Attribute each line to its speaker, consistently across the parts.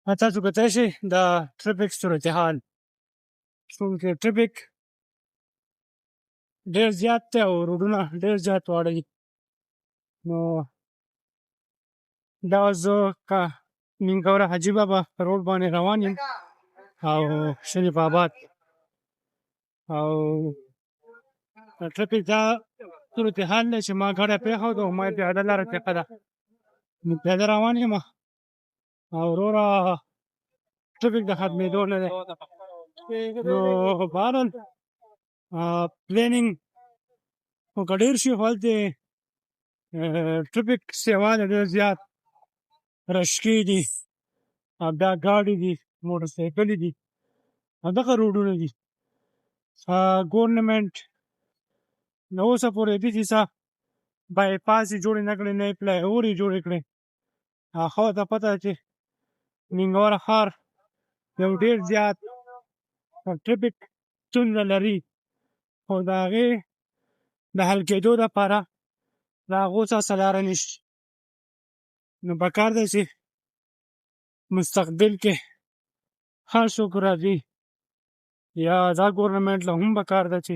Speaker 1: تاسو کتلی شئ د ټرافیک صورتحال چونکې ټرافیک ډېر زیات دی او روډونه ډېر زیات واړه دي نو دا زه که مینګوره حاجي بابا روډ باندې روان یم او شریف آباد او د ټرافیک دا صورتحال دی چې ما ګاډی پرېښود او ما پیاده لاره پرېښه ده نو پیاده روان یم او وروره ټرافیک د ختمېدو نه دی نو بهرحال پلانینګ خو که ډېر شي خو هلته ټرافیک سیوا ده ډېر زیات رشکې دي او بیا ګاډي دي موټرسایکلې دي همدغه روډونه دي ګورنمنټ له اوسه پورې داسې څه بایپاس یې جوړې نه کړې نه یې فلای اوور یې جوړې کړې ښه ورته پته ده چې مینګوره ښار یو ډېر زیات ټرافیک ستونزه لري خو د هغې د حل کېدو دپاره د هغو څه لاره نشته نو پکار ده چې مستقبل کې هر څوک راځي یا دا ګورنمنټ له هم پکار ده چې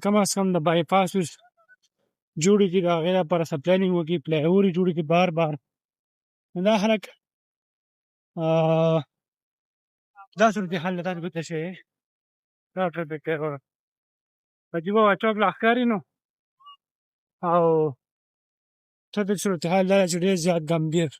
Speaker 1: کم از کم د بایپاس جوړې کړي د هغې لپاره څه پلانینګ وکړي فلای اوور یې جوړې کړي بار بار نو دا خلک دا صورتحال له تاسو ګوته شوی دا ټرافیک دی وروره حاجي بابا چوک لا ښکاري نو او ټرافیک صورتحال دا ده چې ډېر زیات ګمبیر